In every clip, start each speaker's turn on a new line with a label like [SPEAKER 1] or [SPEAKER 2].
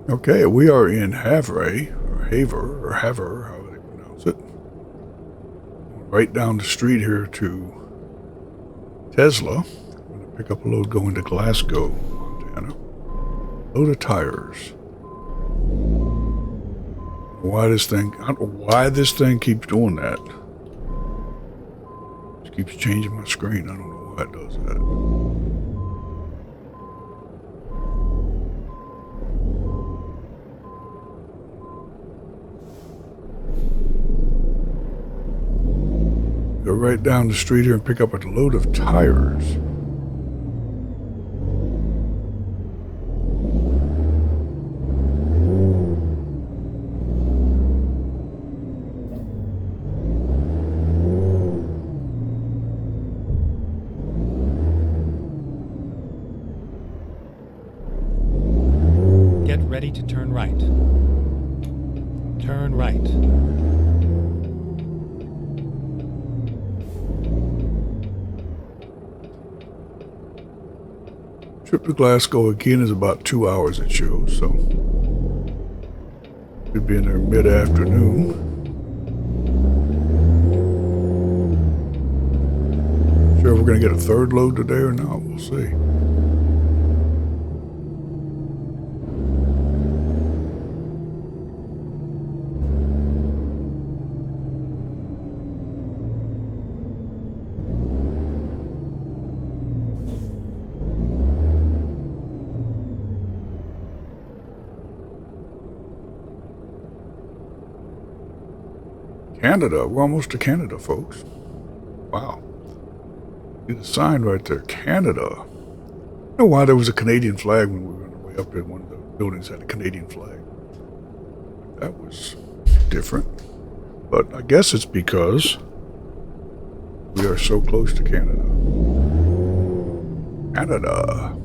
[SPEAKER 1] Okay, we are in Havre, or Havre, however they pronounce it. Right down the street here to Tesla. I'm going to pick up a load going to Glasgow, Montana. Load of tires. I don't know why this thing keeps doing that. It keeps changing my screen. I don't know why it does that. Go right down the street here and pick up a load of tires.
[SPEAKER 2] Get ready to turn right. Turn right.
[SPEAKER 1] Trip to Glasgow again is about 2 hours, it shows, so we'd be in there mid-afternoon. Sure we're going to get a third load today or not, we'll see. Canada. We're almost to Canada, folks. Wow. See the sign right there. Canada. I don't know why there was a Canadian flag when we were on the way up there. One of the buildings had a Canadian flag. That was different. But I guess it's because we are so close to Canada. Canada.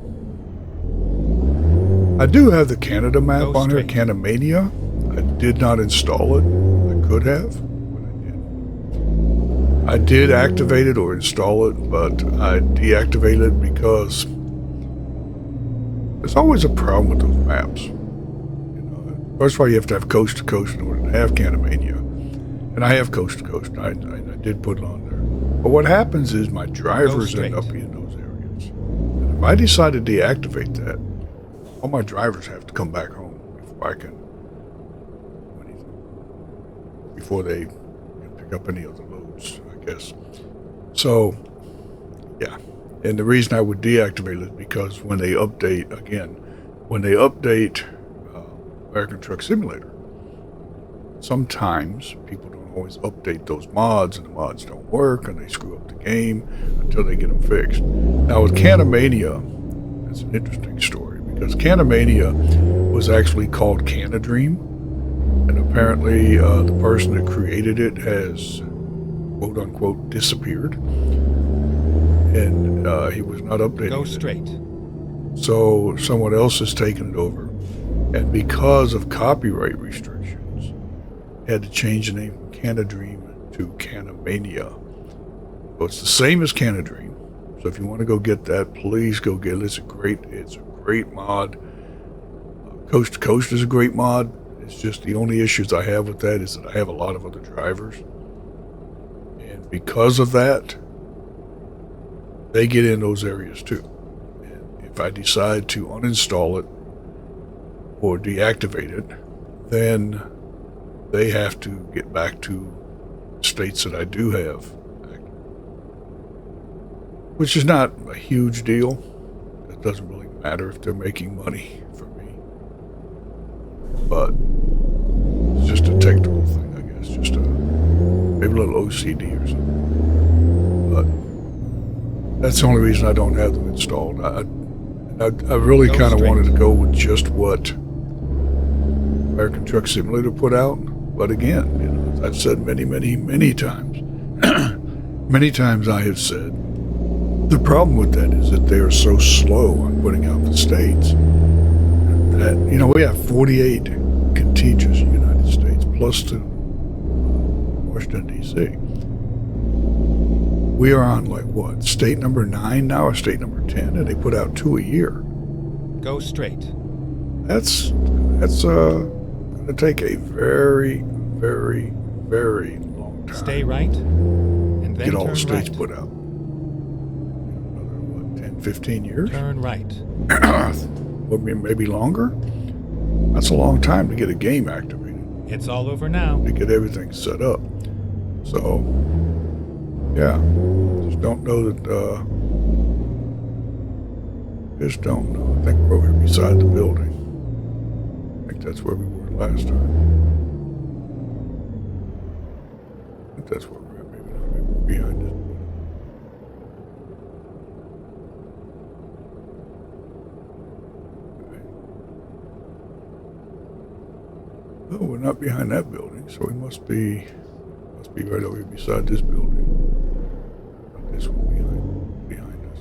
[SPEAKER 1] I do have the Canada map on here, Canamania. I did not install it. I could have. I did activate it or install it, but I deactivated it because there's always a problem with those maps. First of all, you have to have coast to coast in order to have Canamania. And I have coast to coast. I did put it on there. But what happens is my drivers end up in those areas. And if I decide to deactivate that, all my drivers have to come back home before I can do anything. Before they can pick up any other loads. Yes. So, yeah. And the reason I would deactivate it is because when they update, American Truck Simulator, sometimes people don't always update those mods, and the mods don't work, and they screw up the game until they get them fixed. Now, with Canamania, it's an interesting story, because Canamania was actually called Canadream, and apparently the person that created it has quote unquote disappeared, and he was not updating.
[SPEAKER 2] Go straight.
[SPEAKER 1] So someone else has taken it over, and because of copyright restrictions, had to change the name from Canadream to Canamania. So it's the same as Canadream. So if you want to go get that, please go get it. It's a great mod. Coast to Coast is a great mod. It's just the only issues I have with that is that I have a lot of other drivers. Because of that, they get in those areas too. And if I decide to uninstall it or deactivate it, then they have to get back to states that I do have, which is not a huge deal. It doesn't really matter if they're making money for me. But it's just a technical thing, I guess. Just maybe a little OCD or something. But that's the only reason I don't have them installed. I really kind of wanted to go with just what American Truck Simulator put out. But again, as I've said many times, many times I have said, the problem with that is that they are so slow on putting out the states. That, we have 48 contiguous United States, plus to Washington, D.C. We are on, state number 9 now, or state number 10, and they put out 2 a year.
[SPEAKER 2] Go straight.
[SPEAKER 1] That's going That's going to take a very, very, very long time.
[SPEAKER 2] Stay right, and then
[SPEAKER 1] get all
[SPEAKER 2] turn
[SPEAKER 1] the states
[SPEAKER 2] right.
[SPEAKER 1] put out. Another, what, 10, 15 years?
[SPEAKER 2] Turn right.
[SPEAKER 1] Or maybe longer? That's a long time to get a game activated.
[SPEAKER 2] It's all over now.
[SPEAKER 1] To get everything set up. So, yeah. Just don't know that, just don't know. I think we're over here beside the building. I think that's where we were last time. I think that's where we're at. Maybe not. Maybe we're behind this building. Okay. Oh, we're not behind that building, so we must be right over here beside this building. Not this one behind us.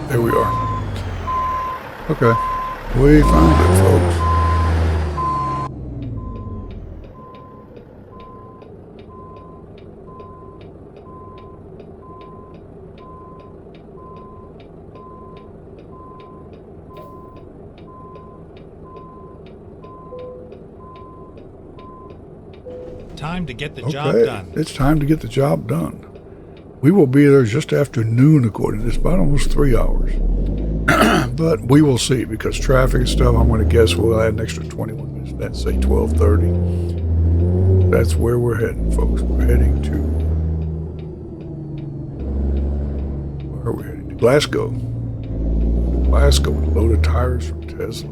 [SPEAKER 1] There we are. Okay. We found it, folks.
[SPEAKER 2] Time to get the job done.
[SPEAKER 1] It's time to get the job done. We will be there just after noon, according to this, about almost 3 hours. But we will see, because traffic and stuff, I'm going to guess we'll add an extra 21 minutes. Let's say 12:30. That's where we're heading, folks. We're heading to... Where are we heading? To Glasgow. Glasgow with a load of tires from Tesla.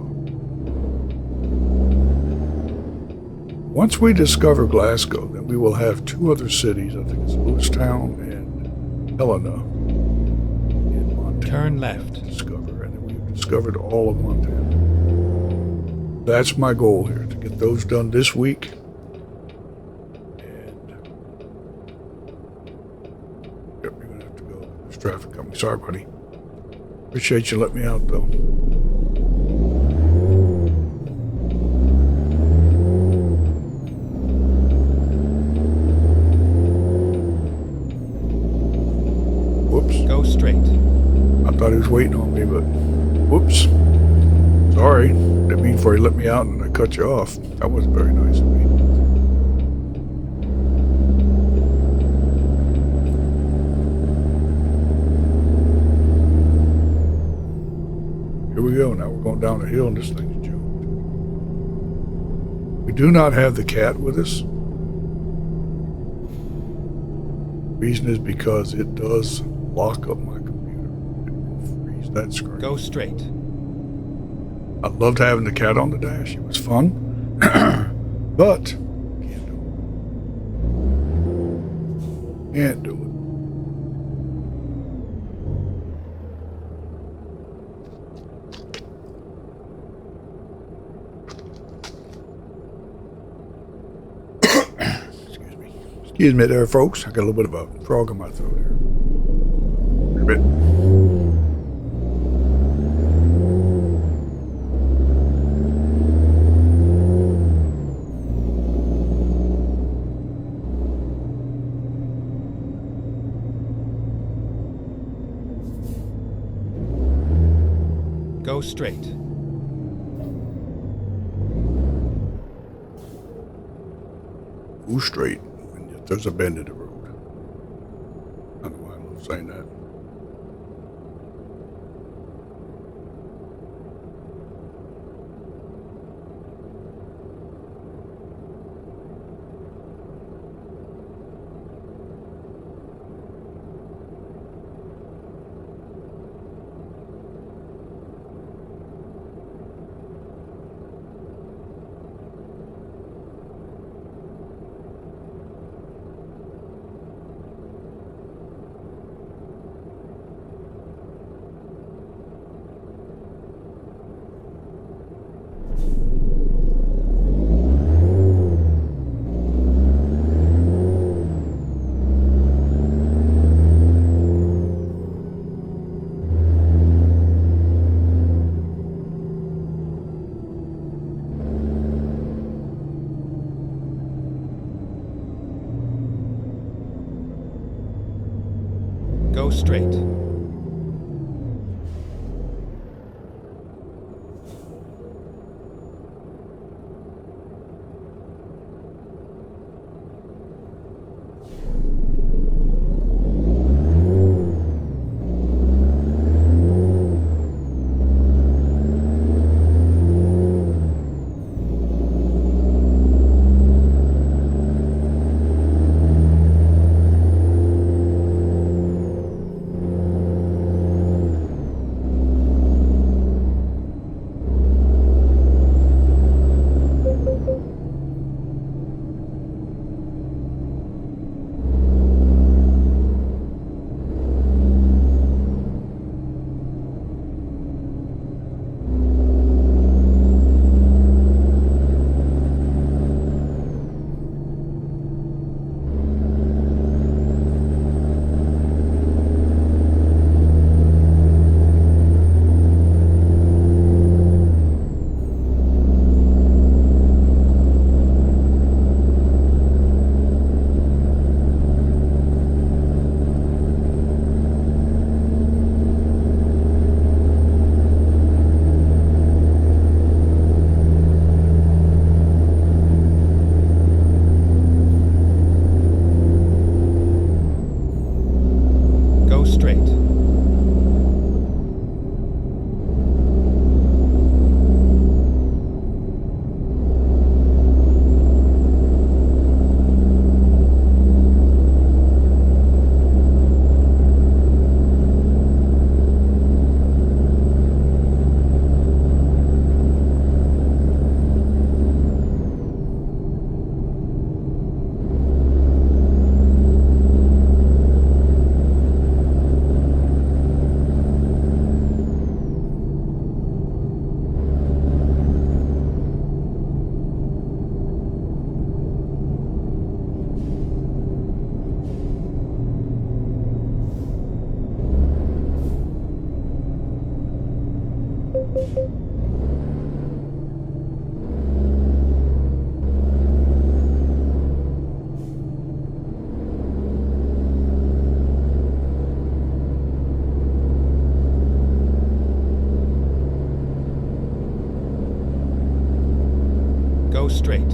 [SPEAKER 1] Once we discover Glasgow, then we will have 2 other cities. I think it's Lewistown and Helena in Montana.
[SPEAKER 2] Turn left.
[SPEAKER 1] To discover, and then we've discovered all of Montana. That's my goal here, to get those done this week. And yep, you're gonna have to go. There's traffic coming. Sorry, buddy. Appreciate you letting me out, though.
[SPEAKER 2] Go straight.
[SPEAKER 1] I thought he was waiting on me, but whoops. Sorry. Didn't mean for you to let me out and I cut you off. That wasn't very nice of me. Here we go. Now we're going down a hill and this thing's jumped. We do not have the cat with us. Reason is because it does lock up my computer. It will freeze that screen.
[SPEAKER 2] Go straight.
[SPEAKER 1] I loved having the cat on the dash. It was fun. But can't do it. Can't do it. Excuse me there, folks. I got a little bit of a frog in my throat here. A bit.
[SPEAKER 2] Go straight.
[SPEAKER 1] Go straight. And yet there's a bend in the road. I don't know why I love saying that.
[SPEAKER 2] straight. Go straight. Go straight.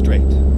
[SPEAKER 2] straight.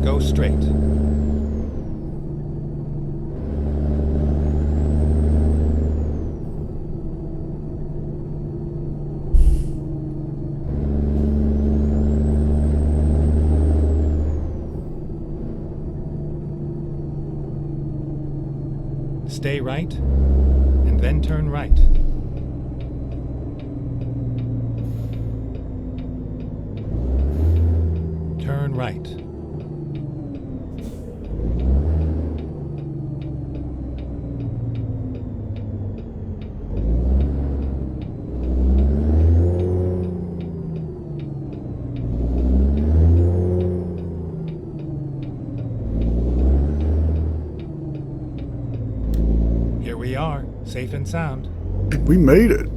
[SPEAKER 2] Go straight. Stay right, and then turn right. Turn right. Here we are, safe and sound.
[SPEAKER 1] We made it.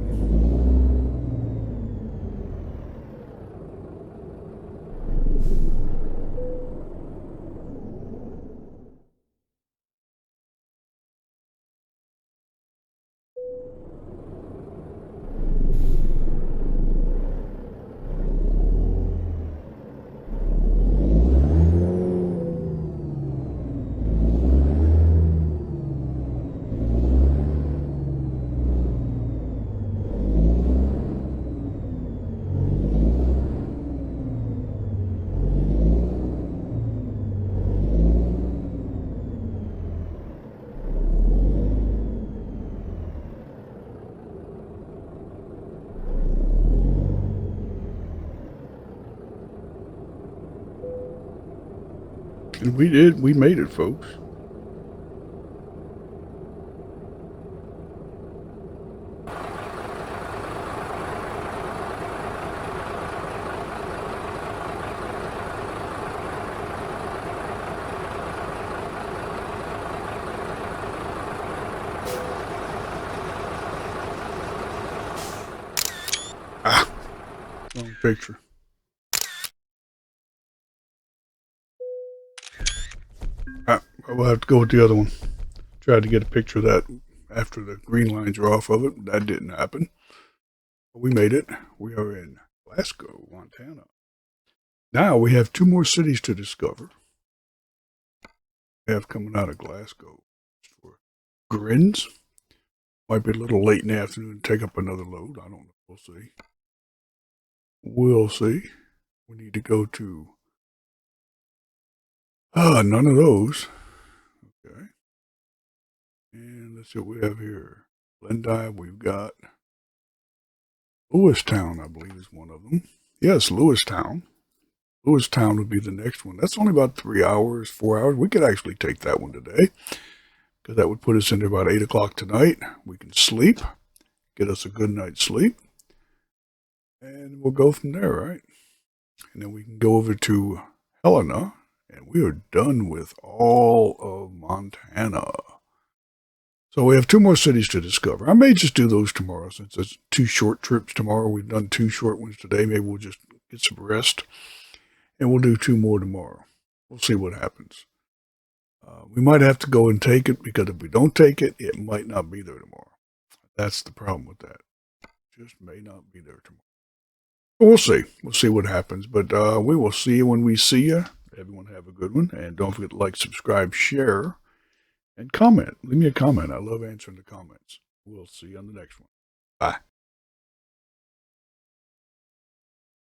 [SPEAKER 1] We did. We made it, folks. Ah, wrong picture. We'll have to go with the other one. Tried to get a picture of that after the green lines are off of it. That didn't happen. But we made it. We are in Glasgow, Montana. Now we have 2 more cities to discover. We have coming out of Glasgow for grins. Might be a little late in the afternoon to take up another load. I don't know. We'll see. We'll see. We need to go to none of those. Okay. And let's see what we have here. Glendive, we've got Lewistown, I believe is one of them. Yes, Lewistown. Lewistown would be the next one. That's only about 3 hours, 4 hours. We could actually take that one today because that would put us into about 8 o'clock tonight. We can sleep, get us a good night's sleep, and we'll go from there, right? And then we can go over to Helena, and we are done with all of Montana. So we have 2 more cities to discover. I may just do those tomorrow since it's 2 short trips tomorrow. We've done 2 short ones today. Maybe we'll just get some rest, and we'll do 2 more tomorrow. We'll see what happens. We might have to go and take it because if we don't take it, it might not be there tomorrow. That's the problem with that. It just may not be there tomorrow. We'll see. We'll see what happens. But we will see you when we see you. Everyone have a good one. And don't forget to like, subscribe, share, and comment. Leave me a comment. I love answering the comments. We'll see you on the next one. Bye.